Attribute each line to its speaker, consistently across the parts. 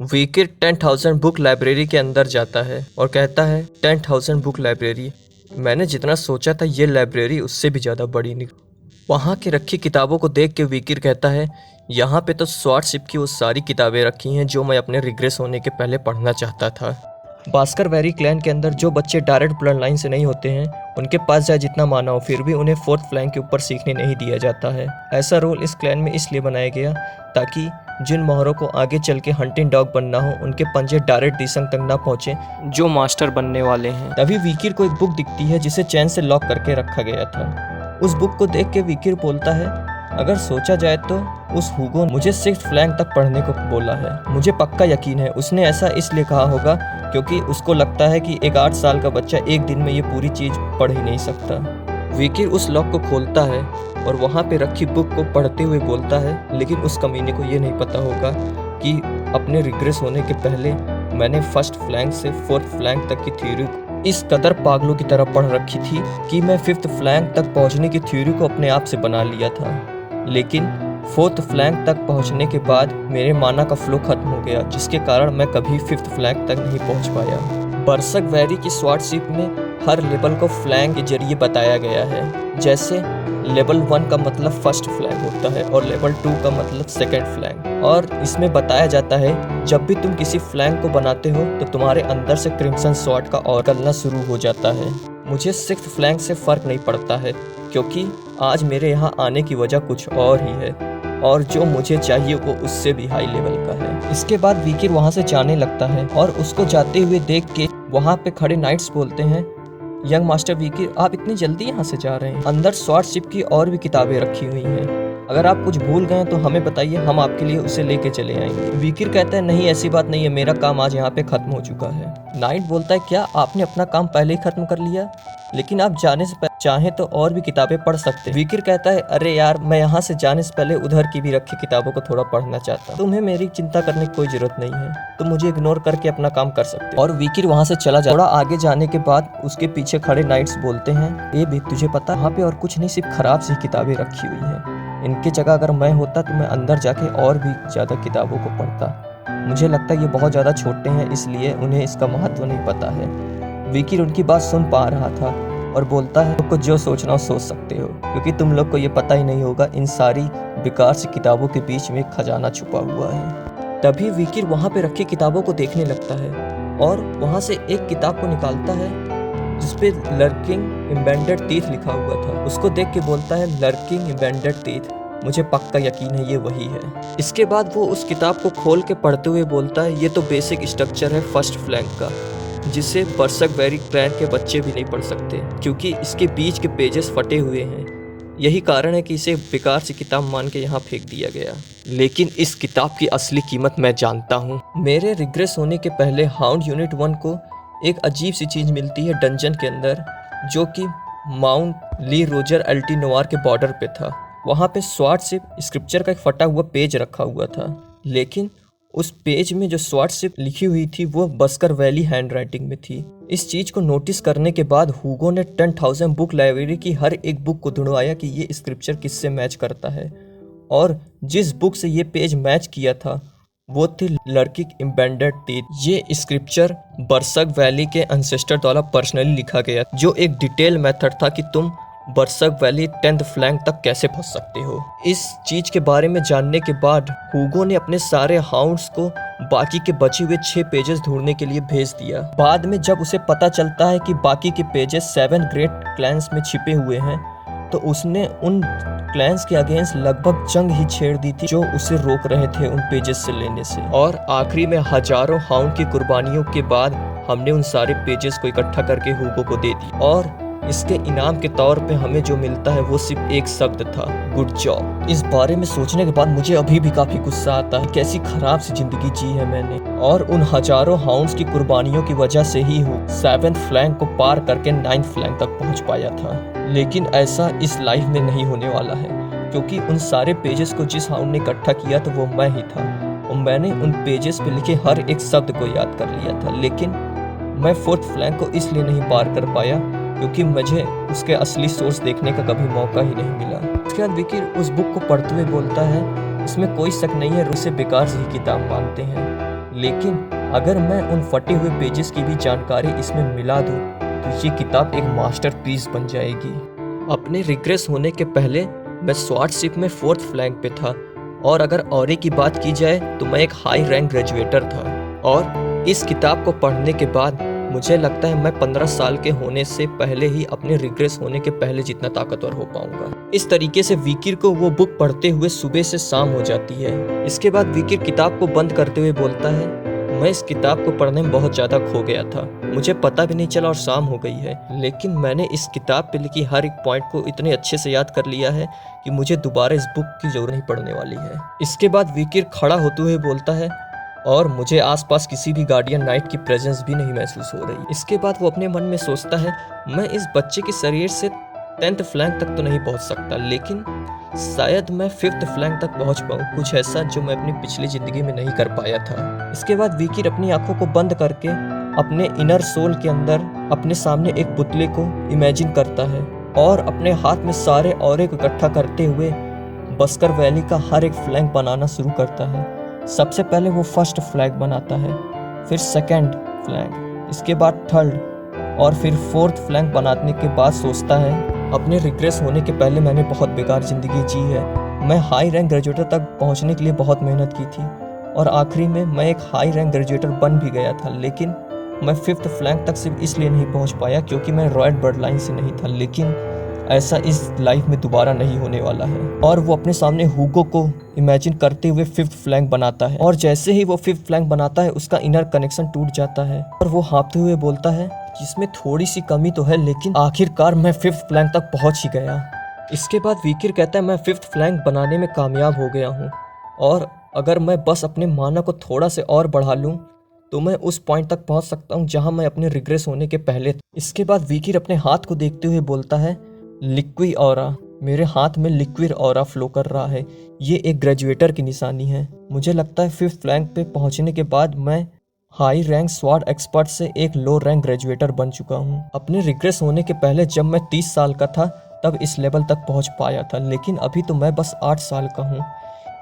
Speaker 1: वीकिर 10,000 book library के अंदर जाता है और कहता है 10,000 बुक लाइब्रेरी। मैंने जितना सोचा था ये लाइब्रेरी उससे भी ज़्यादा बड़ी निकली। वहाँ के रखी किताबों को देख के वीकिर कहता है यहाँ पे तो स्वॉर्डशिप की वो सारी किताबें रखी हैं जो मैं अपने रिग्रेस होने के पहले पढ़ना चाहता था। बास्करवेरी क्लैन के अंदर जो बच्चे डायरेक्ट ब्लड लाइन से नहीं होते हैं उनके पास चाहे जितना माना हो फिर भी उन्हें फोर्थ फ्लैंक के ऊपर सीखने नहीं दिया जाता है। ऐसा रूल इस क्लैन में इसलिए बनाया गया ताकि जिन मोहरों को आगे चल के हंटिंग डॉग बनना हो उनके पंजे डायरेक्ट दिसंग तक ना पहुंचे जो मास्टर बनने वाले हैं। तभी वीकिर को एक बुक दिखती है जिसे चैन से लॉक करके रखा गया था। उस बुक को देख के वीकिर बोलता है अगर सोचा जाए तो उस हुगो मुझे सिक्स्थ फ्लैंक तक पढ़ने को बोला है। मुझे पक्का यकीन है उसने ऐसा इसलिए कहा होगा क्योंकि उसको लगता है कि एक 8 साल का बच्चा एक दिन में ये पूरी चीज पढ़ ही नहीं सकता। वीकिर उस लॉक को खोलता है और वहाँ पे रखी बुक को पढ़ते हुए बोलता है लेकिन उस कमीने को ये नहीं पता होगा कि अपने रिग्रेस होने के पहले मैंने फर्स्ट फ्लैंक से फोर्थ फ्लैंक तक की थ्योरी इस कदर पागलों की तरह पढ़ रखी थी कि मैं फिफ्थ फ्लैंक तक पहुँचने की थ्योरी को अपने आप से बना लिया था। लेकिन फोर्थ फ्लैंक तक पहुंचने के बाद मेरे माना का फ्लो खत्म हो गया जिसके कारण मैं कभी फिफ्थ फ्लैंक तक नहीं पहुंच पाया। बरसकवेरी की स्वॉर्डशिप में हर लेवल को फ्लैंक के जरिए बताया गया है। जैसे लेवल 1 का मतलब फर्स्ट फ्लैंक होता है और लेवल 2 का मतलब सेकंड फ्लैंक। और इसमें बताया जाता है जब भी तुम किसी फ्लैंक को बनाते हो तो तुम्हारे अंदर से क्रिम्सन स्वॉर्ड का और निकलना शुरू हो जाता है। मुझे सिक्स्थ फ्लैंक से फर्क नहीं पड़ता है क्योंकि आज मेरे यहाँ आने की वजह कुछ और ही है और जो मुझे चाहिए वो उससे भी हाई लेवल का है। इसके बाद वीकिर वहाँ से जाने लगता है और उसको जाते हुए देख के वहाँ पे खड़े नाइट्स बोलते हैं यंग मास्टर वीकिर आप इतनी जल्दी यहाँ से जा रहे हैं? अंदर स्वॉर्डशिप की और भी किताबें रखी हुई हैं। अगर आप कुछ भूल गए तो हमें बताइए, हम आपके लिए उसे लेके चले आएंगे। वीकिर कहता है नहीं ऐसी बात नहीं है, मेरा काम आज यहाँ पे खत्म हो चुका है। नाइट बोलता है क्या आपने अपना काम पहले ही खत्म कर लिया? लेकिन आप जाने से चाहें तो और भी किताबें पढ़ सकते हैं। वीकिर कहता है अरे यार मैं यहाँ से जाने से पहले उधर की भी रखी किताबों को थोड़ा पढ़ना चाहता हूँ। तुम्हें मेरी चिंता करने की कोई जरूरत नहीं है, तुम मुझे इग्नोर करके अपना काम कर सकते हो। और वीकिर वहाँ से चला जाता है। थोड़ा आगे जाने के बाद उसके पीछे खड़े नाइट्स बोलते हैं ए भी तुझे पता वहाँ पे और कुछ नहीं सिर्फ खराब सी किताबें रखी हुई है। इनकी जगह अगर मैं होता तो मैं अंदर जाके और भी ज्यादा किताबों को पढ़ता। मुझे लगता है ये बहुत ज्यादा छोटे हैं इसलिए उन्हें इसका महत्व नहीं पता है। वीकिर उनकी बात सुन पा रहा था और बोलता है तुमको जो सोचना हो सोच सकते हो क्योंकि तुम लोग को ये पता ही नहीं होगा इन सारी बेकार सी किताबों के बीच में खजाना छुपा हुआ है। तभी वीकिर वहाँ पे रखी किताबों को देखने लगता है और वहाँ से एक किताब को निकालता है जिसपे लर्किंग एम्बेडेड टीथ लिखा हुआ था। उसको देख के बोलता है लर्किंग एम्बेडेड टीथ, मुझे पक्का यकीन है ये वही है। इसके बाद वो उस किताब को खोल के पढ़ते हुए बोलता है ये तो बेसिक स्ट्रक्चर है फर्स्ट फ्लैंक का जिसे बरसकवेरी क्लैन के बच्चे भी नहीं पढ़ सकते क्योंकि इसके बीच के पेजेस फटे हुए हैं। यही कारण है कि इसे बेकार सी किताब मान के यहाँ फेंक दिया गया। लेकिन इस किताब की असली कीमत मैं जानता हूँ। मेरे रिग्रेस होने के पहले हाउंड यूनिट 1 को एक अजीब सी चीज मिलती है डंजन के अंदर जो कि माउंट ली रोजर अल्टीनोवार के बॉर्डर पे था। वहाँ पे स्वॉर्डशिप स्क्रिप्चर का एक फटा हुआ पेज रखा हुआ था लेकिन उस पेज में जो स्वॉर्डशिप लिखी हुई थी वो बास्करवेरी हैंडराइटिंग में थी। इस चीज को नोटिस करने के बाद हुगो ने 10,000 बुक लाइब्रेरी की हर एक बुक को ढूंढवाया कि ये स्क्रिप्चर किससे मैच करता है और जिस बुक से ये पेज मैच किया था वो थी लर्किंग एम्बेडेड टीथ। ये स्क्रिप्चर बरसकवेरी के एंसेस्टर द्वारा पर्सनली लिखा गया जो एक डिटेल मेथड था कि तुम बरसकवेरी 10th फ्लैंक तक कैसे पहुंच सकते हो। इस चीज के बारे में जानने के बाद हुगो ने अपने सारे हाउंड्स को बाकी के बचे हुए 6 पेजेस ढूंढने के लिए भेज दिया। बाद में जब उसे पता चलता है कि बाकी के पेजेस 7 ग्रेट क्लैंस में छिपे हुए हैं तो उसने उन क्लैंस के अगेंस्ट लगभग जंग ही छेड़ दी थी जो उसे रोक रहे थे उन पेजेस से लेने से। और आखिरी में हजारों हाउंड की कुर्बानियों के बाद हमने उन सारे पेजेस को इकट्ठा करके हुगो को दे दिया और इसके इनाम के तौर पे हमें जो मिलता है वो सिर्फ एक शब्द था, गुड जॉब। इस बारे में सोचने के बाद मुझे अभी भी काफी गुस्सा आता है कैसी खराब सी जिंदगी जी है मैंने और उन हजारों हाउंड्स की कुर्बानियों की वजह से ही हूँ 7th फ्लैंक को पार करके 9th फ्लैंक तक पहुँच पाया था। लेकिन ऐसा इस लाइफ में नहीं होने वाला है क्योंकि उन सारे पेजेस को जिस हाउंड ने इकट्ठा किया था वो मैं ही था और मैंने उन पेजेस पे लिखे हर एक शब्द को याद कर लिया था। लेकिन मैं 4th फ्लैंक को इसलिए नहीं पार कर पाया क्योंकि मुझे उसके असली सोर्स देखने का कभी मौका ही नहीं मिला। उसके बाद वीकिर उस बुक को पढ़ते हुए बोलता है इसमें कोई शक नहीं है, उसे बेकार सी किताब मानते हैं लेकिन अगर मैं उन फटे हुए पेजेस की भी जानकारी इसमें मिला दूँ तो ये किताब एक मास्टरपीस बन जाएगी। अपने रिग्रेस होने के पहले मैं स्वॉर्ड शिप में 4th फ्लैंक पे था, और अगर ऑरे की बात की जाए तो मैं एक हाई रैंक ग्रेजुएटर था। और इस किताब को पढ़ने के बाद मुझे लगता है मैं 15 साल के होने से पहले ही अपने रिग्रेस होने के पहले जितना ताकतवर हो पाऊंगा। इस तरीके से विकिर को वो बुक पढ़ते हुए सुबह से शाम हो जाती है। इसके बाद विकिर किताब को बंद करते हुए बोलता है, मैं इस किताब को पढ़ने में बहुत ज़्यादा खो गया था, मुझे पता भी नहीं चला और शाम हो गई है, लेकिन मैंने इस किताब पे लिखी हर एक पॉइंट को इतने अच्छे से याद कर लिया है कि मुझे दोबारा इस बुक की जरूरत नहीं पड़ने वाली है। इसके बाद विकिर खड़ा होते हुए बोलता है, और मुझे आसपास किसी भी गार्डियन नाइट की प्रेजेंस भी नहीं महसूस हो रही। इसके बाद वो अपने मन में सोचता है, मैं इस बच्चे के शरीर से 10th फ्लैंक तक तो नहीं पहुंच सकता, लेकिन शायद मैं 5th फ्लैंक तक पहुंच पाऊँ, कुछ ऐसा जो मैं अपनी पिछली जिंदगी में नहीं कर पाया था। इसके बाद विकिर अपनी आंखों को बंद करके अपने इनर सोल के अंदर अपने सामने एक पुतले को इमेजिन करता है और अपने हाथ में सारे ऑरे को इकट्ठा करते हुए बस्कर वैली का हर एक फ्लैंक बनाना शुरू करता है। सबसे पहले वो 1st फ्लैग बनाता है, फिर 2nd फ्लैग, इसके बाद 3rd और फिर 4th फ्लैंक बनाने के बाद सोचता है, अपने रिग्रेस होने के पहले मैंने बहुत बेकार ज़िंदगी जी है। मैं हाई रैंक ग्रेजुएटर तक पहुंचने के लिए बहुत मेहनत की थी और आखिरी में मैं एक हाई रैंक ग्रेजुएटर बन भी गया था, लेकिन मैं 5th फ्लैंक तक सिर्फ इसलिए नहीं पहुंच पाया क्योंकि मैं रॉयल ब्लड लाइन से नहीं था। लेकिन ऐसा इस लाइफ में दोबारा नहीं होने वाला है। और वो अपने सामने हुगो को इमेजिन करते हुए 5th फ्लैंक बनाता है, और जैसे ही वो 5th फ्लैंक बनाता है उसका इनर कनेक्शन टूट जाता है और वो हाँफते हुए बोलता है, जिसमें थोड़ी सी कमी तो है लेकिन आखिरकार मैं 5th फ्लैंक तक पहुंच ही गया। इसके बाद विकिर कहता है, मैं 5th फ्लैंक बनाने में कामयाब हो गया हूँ, और अगर मैं बस अपने माना को थोड़ा से और बढ़ा लूँ तो मैं उस पॉइंट तक पहुंच सकता हूं जहां मैं अपने रिग्रेस होने के पहले था। इसके बाद विकिर अपने हाथ को देखते हुए बोलता है, लिक्विड ऑरा, मेरे हाथ में लिक्विड ऑरा फ्लो कर रहा है, ये एक ग्रेजुएटर की निशानी है। मुझे लगता है 5th फ्लैंक पे पहुंचने के बाद मैं हाई रैंक स्वॉर्ड एक्सपर्ट से एक लो रैंक ग्रेजुएटर बन चुका हूँ। अपने रिग्रेस होने के पहले जब मैं 30 साल का था तब इस लेवल तक पहुँच पाया था, लेकिन अभी तो मैं बस 8 साल का हूँ।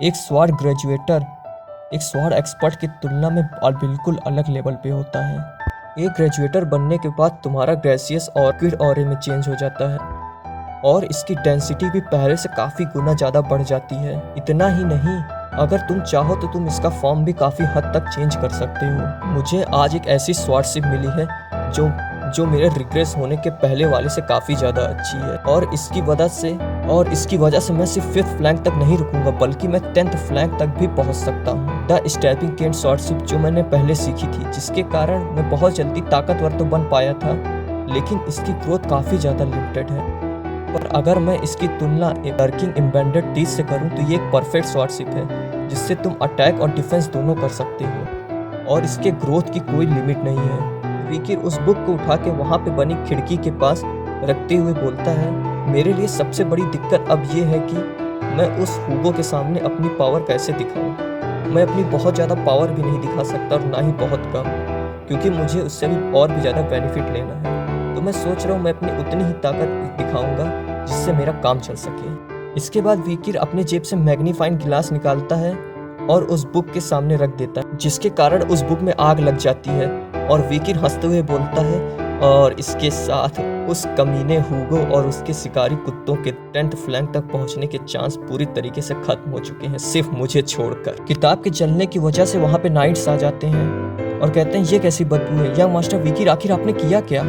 Speaker 1: एक स्वॉर्ड ग्रेजुएटर एक स्वॉर्ड एक्सपर्ट की तुलना में बिल्कुल अलग लेवल पे होता है। एक ग्रेजुएटर बनने के बाद तुम्हारा ग्रेसियस और क्विड ऑरे में चेंज हो जाता है और इसकी डेंसिटी भी पहले से काफ़ी गुना ज़्यादा बढ़ जाती है। इतना ही नहीं, अगर तुम चाहो तो तुम इसका फॉर्म भी काफ़ी हद तक चेंज कर सकते हो। मुझे आज एक ऐसी स्वॉर्डशिप मिली है जो मेरे रिग्रेस होने के पहले वाले से काफ़ी ज़्यादा अच्छी है, और इसकी वजह से मैं सिर्फ 5th फ्लैंक तक नहीं रुकूंगा बल्कि मैं 10th फ्लैंक तक भी पहुंच सकता हूं। द स्टैबिंग केन स्वॉर्डशिप जो मैंने पहले सीखी थी, जिसके कारण मैं बहुत जल्दी ताकतवर तो बन पाया था, लेकिन इसकी ग्रोथ काफ़ी ज़्यादा लिमिटेड है। पर अगर मैं इसकी तुलना वर्किंग एम्बेडेड टीथ से करूं तो ये एक परफेक्ट स्वॉर्डशिप है जिससे तुम अटैक और डिफेंस दोनों कर सकते हो, और इसके ग्रोथ की कोई लिमिट नहीं है। विकिर उस बुक को उठा के वहाँ पे बनी खिड़की के पास रखते हुए बोलता है, मेरे लिए सबसे बड़ी दिक्कत अब ये है कि मैं उस हुगो के सामने अपनी पावर कैसे दिखाऊं। मैं अपनी बहुत ज़्यादा पावर भी नहीं दिखा सकता और ना ही बहुत कम, क्योंकि मुझे उससे भी और भी ज़्यादा बेनिफिट लेना है। तो मैं सोच रहा हूँ मैं अपनी उतनी ही ताकत दिखाऊंगा जिससे मेरा काम चल सके। इसके बाद विकिर अपने जेब से मैग्नीफाइंग गिलास निकालता है और उस बुक के सामने रख देता है, जिसके कारण उस बुक में आग लग जाती है, और विकिर हंसते हुए बोलता है, और इसके साथ उस कमीने हुगो और उसके शिकारी कुत्तों के 10th फ्लैंक तक पहुंचने के चांस पूरी तरीके से खत्म हो चुके हैं, सिर्फ मुझे छोड़कर। किताब के जलने की वजह से वहां पे नाइट्स आ जाते हैं और कहते हैं, ये कैसी बदबू है, या मास्टर विकिर आखिर आपने किया क्या?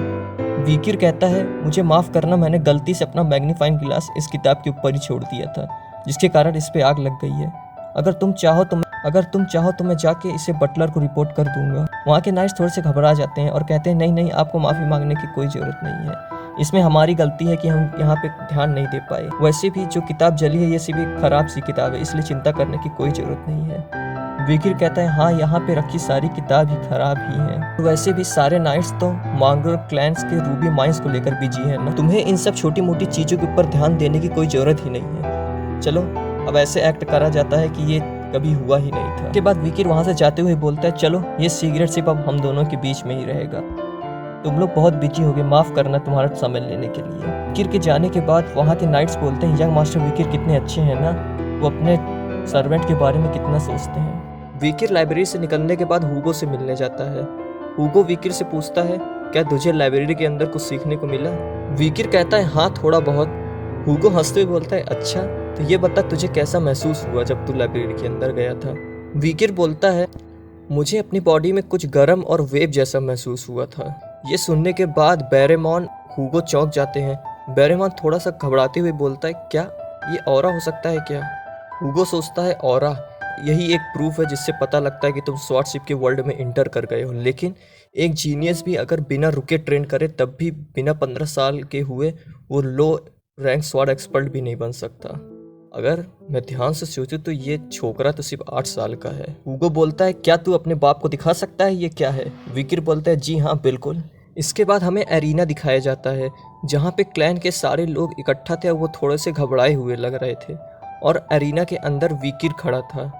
Speaker 1: विकिर कहता है, मुझे माफ करना, मैंने गलती से अपना मैग्नीफाइंग गिलास इस किताब के ऊपर ही छोड़ दिया था, जिसके कारण इस पे आग लग गई है। अगर तुम चाहो तो मैं जाके इसे बटलर को रिपोर्ट कर दूंगा। वहाँ के नाइट्स थोड़े से घबरा जाते हैं और कहते हैं, नहीं, आपको माफ़ी मांगने की कोई ज़रूरत नहीं है, इसमें हमारी गलती है कि हम यहाँ पे ध्यान नहीं दे पाए। वैसे भी जो किताब जली है ये सिर्फ एक खराब सी किताब है, इसलिए चिंता करने की कोई ज़रूरत नहीं है। विकिर कहता है, हाँ, यहाँ पे रखी सारी किताब ही खराब ही हैं। वैसे भी सारे नाइट्स तो मांगरोर क्लैंस के रूबी माइंस को लेकर बिजी है ना, तुम्हें इन सब छोटी मोटी चीज़ों के ऊपर ध्यान देने की कोई ज़रूरत ही नहीं है। चलो, अब ऐसे एक्ट करा जाता है कि ये कभी हुआ ही नहीं था। उसके बाद विकिर वहाँ से जाते हुए बोलता है, चलो, ये सिगरेट सिर्फ अब हम दोनों के बीच में ही रहेगा, तुम लोग बहुत बिजी हो गए, माफ़ करना तुम्हारा समय लेने के लिए। विकिर के जाने के बाद वहाँ के नाइट्स बोलते हैं, यंग मास्टर विकिर कितने अच्छे हैं ना, वो अपने सर्वेंट के बारे में कितना सोचते हैं। वीकिर लाइब्रेरी से निकलने के बाद हुगो से मिलने जाता है। हुगो वीकिर से पूछता है, क्या तुझे लाइब्रेरी के अंदर कुछ सीखने को मिला? वीकिर कहता है, हाँ थोड़ा बहुत। हुगो हंसते हुए बोलता है, अच्छा तो ये बता तुझे कैसा महसूस हुआ जब तू लाइब्रेरी के अंदर गया था? वीकिर बोलता है, मुझे अपनी बॉडी में कुछ गर्म और वेव जैसा महसूस हुआ था। ये सुनने के बाद बैरेमॉन हुगो चौंक जाते हैं। बैरेमॉन थोड़ा सा घबराते हुए बोलता है, क्या ये ऑरा हो सकता है क्या? हुगो सोचता है, ऑरा यही एक प्रूफ है जिससे पता लगता है कि तुम स्वॉर्डशिप के वर्ल्ड में इंटर कर गए हो। लेकिन एक जीनियस भी अगर बिना रुके ट्रेन करे तब भी बिना 15 साल के हुए वो लो रैंक स्वॉर्ड एक्सपर्ट भी नहीं बन सकता। अगर मैं ध्यान से सोचूं तो ये छोकरा तो सिर्फ 8 साल का है। हुगो बोलता है, क्या तू अपने बाप को दिखा सकता है ये क्या है? वीकिर बोलता है, जी हाँ बिल्कुल। इसके बाद हमें एरिना दिखाया जाता है जहाँ पे क्लैन के सारे लोग इकट्ठा थे और वो थोड़े से घबराए हुए लग रहे थे और एरिना के अंदर वीकिर खड़ा था।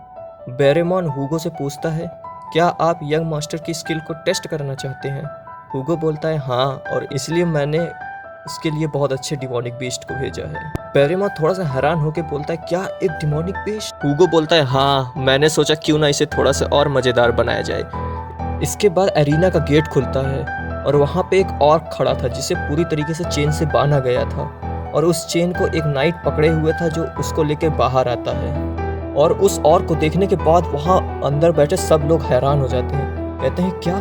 Speaker 1: बैरेमॉन हुगो से पूछता है, क्या आप यंग मास्टर की स्किल को टेस्ट करना चाहते हैं? हुगो बोलता है, हाँ, और इसलिए मैंने इसके लिए बहुत अच्छे डिमोनिक बीस्ट को भेजा है। बैरेमॉन थोड़ा सा हैरान होकर बोलता है, क्या एक डिमोनिक बीस्ट? हुगो बोलता है, हाँ, मैंने सोचा क्यों ना इसे थोड़ा सा और मज़ेदार बनाया जाए। इसके बाद एरिना का गेट खुलता है और वहाँ पे एक ऑर्क खड़ा था जिसे पूरी तरीके से चेन से बांधा गया था और उस चेन को एक नाइट पकड़े हुए था जो उसको लेकर बाहर आता है। और उस ऑर्क को देखने के बाद वहाँ अंदर बैठे सब लोग हैरान हो जाते हैं। कहते हैं, क्या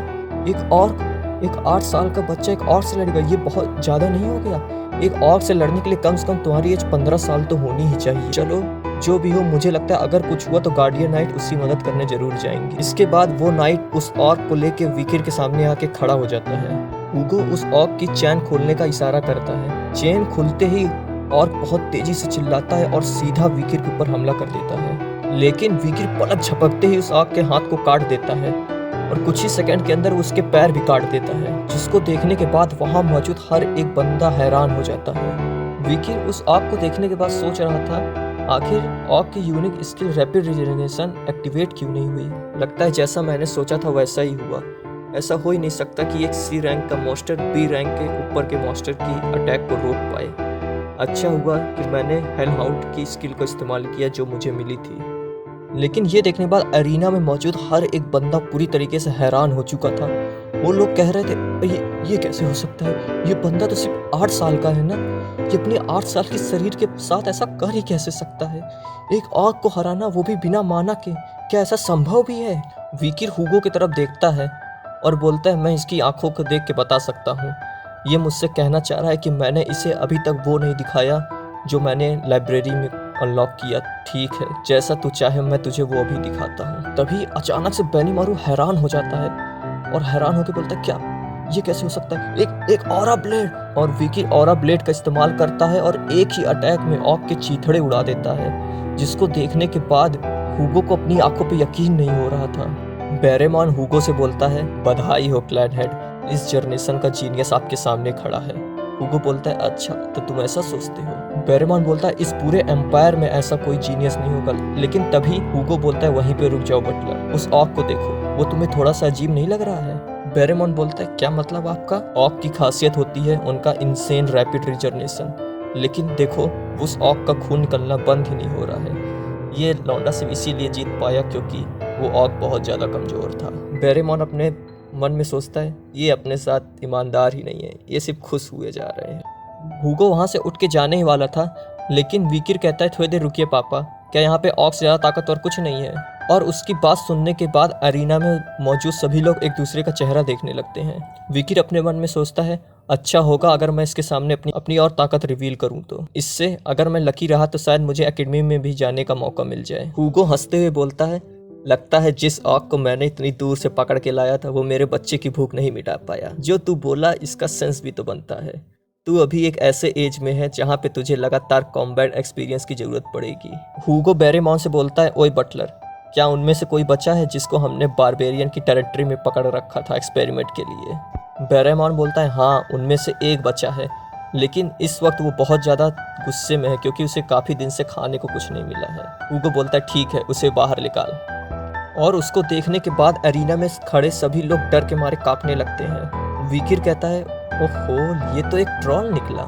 Speaker 1: एक ऑर्क, एक 8 साल का बच्चा एक ऑर्क से लड़ेगा? ये बहुत ज़्यादा नहीं हो गया? एक ऑर्क से लड़ने के लिए कम से कम तुम्हारी एज 15 साल तो होनी ही चाहिए। चलो जो भी हो, मुझे लगता है अगर कुछ हुआ तो गार्डियन नाइट उसकी मदद करने जरूर जाएंगे। इसके बाद वो नाइट उस ऑर्क को लेके वीकिर के सामने आके खड़ा हो जाता है। हुगो उस ऑर्क की चैन खोलने का इशारा करता है। चेन खुलते ही ऑर्क बहुत तेजी से चिल्लाता है और सीधा वीकिर के ऊपर हमला कर देता है। लेकिन वीकिर पलक झपकते ही उस ऑर्क के हाथ को काट देता है और कुछ ही सेकंड के अंदर उसके पैर भी काट देता है, जिसको देखने के बाद वहां मौजूद हर एक बंदा हैरान हो जाता है। वीकिर उस ऑर्क को देखने के बाद सोच रहा था, आखिर ऑर्क की unique skill rapid regeneration activate क्यों नहीं हुई? लगता है जैसा मैंने सोचा था वैसा ही हुआ। ऐसा हो ही नहीं सकता कि एक सी रैंक का मॉन्स्टर बी रैंक के ऊपर के मॉन्स्टर की अटैक को रोक पाए। अच्छा हुआ कि मैंने हेलहाउंड की स्किल को इस्तेमाल किया जो मुझे मिली थी। लेकिन ये देखने के बाद एरिना में मौजूद हर एक बंदा पूरी तरीके से हैरान हो चुका था। वो लोग कह रहे थे, ये कैसे हो सकता है? ये बंदा तो सिर्फ 8 साल का है ना? ये अपने 8 साल के शरीर के साथ ऐसा कर ही कैसे सकता है? एक ऑर्क को हराना, वो भी बिना माना के, क्या ऐसा संभव भी है? वीकिर हुगो की तरफ देखता है और बोलता है, मैं इसकी आंखों को देख के बता सकता हूँ। ये मुझसे कहना चाह रहा है कि मैंने इसे अभी तक वो नहीं दिखाया जो मैंने लाइब्रेरी में अनलॉक किया। ठीक है, जैसा तू चाहे मैं तुझे वो अभी दिखाता हूँ। तभी अचानक से बेनीमारू हैरान हो जाता है और हैरान होकर बोलता है, क्या ये कैसे हो सकता है? एक ऑरा ब्लेड! और वीकिर ऑरा ब्लेड का इस्तेमाल करता है और एक ही अटैक में ऑर्क के चीथड़े उड़ा देता है, जिसको देखने के बाद हुगो को अपनी आंखों पे यकीन नहीं हो रहा था। बैरेमॉन हुगो से बोलता है, बधाई हो क्लैन हेड, इस जनरेशन का जीनियस आपके सामने खड़ा है। हुगो बोलता है, अच्छा तो तुम ऐसा सोचते हो? बैरेमॉन बोलता है, इस पूरे एम्पायर में ऐसा कोई जीनियस नहीं होगा। लेकिन तभी हुगो बोलता है, वहीं पे रुक जाओ बटलर, उस ऑर्क को देखो, वो तुम्हें थोड़ा सा अजीब नहीं लग रहा है? बैरेमॉन बोलता है, क्या मतलब आपका? ऑर्क की खासियत होती है उनका इंसेन रैपिड रिजनरेशन, लेकिन देखो उस ऑर्क का खून निकलना बंद ही नहीं हो रहा है। ये लौंडा सिर्फ इसीलिए जीत पाया क्योंकि वो ऑर्क बहुत ज़्यादा कमज़ोर था। बैरेमॉन अपने मन में सोचता है, ये अपने साथ ईमानदार ही नहीं है, ये सिर्फ खुश हुए जा रहे हैं। हुगो वहाँ से उठ के जाने ही वाला था, लेकिन वीकिर कहता है, थोड़ी देर रुकिए पापा, क्या यहाँ पे ऑर्क से ज़्यादा ताकतवर कुछ नहीं है? और उसकी बात सुनने के बाद अरीना में मौजूद सभी लोग एक दूसरे का चेहरा देखने लगते हैं। वीकिर अपने मन में सोचता है, अच्छा होगा अगर मैं इसके सामने अपनी और ताकत रिवील करूं तो इससे अगर मैं लकी रहा तो शायद मुझे एकेडमी में भी जाने का मौका मिल जाए। हुगो हंसते हुए बोलता है, लगता है जिस ऑर्क को मैंने इतनी दूर से पकड़ के लाया था वो मेरे बच्चे की भूख नहीं मिटा पाया। जो तू बोला इसका सेंस भी तो बनता है। तू अभी एक ऐसे एज में है जहाँ पे तुझे लगातार कॉम्बैट एक्सपीरियंस की जरूरत पड़ेगी। हुगो बैरेमॉन से बोलता है, ओए बटलर, क्या उनमें से कोई बचा है जिसको हमने बारबेरियन की टेरिटरी में पकड़ रखा था एक्सपेरिमेंट के लिए? बैरेमॉन बोलता है, हाँ उनमें से एक बचा है, लेकिन इस वक्त वो बहुत ज़्यादा गुस्से में है क्योंकि उसे काफ़ी दिन से खाने को कुछ नहीं मिला है। हुगो बोलता है, ठीक है उसे बाहर निकाल। और उसको देखने के बाद एरिना में खड़े सभी लोग डर के मारे कांपने लगते हैं। वीकिर कहता है, ओहो ये तो एक ट्रॉल निकला।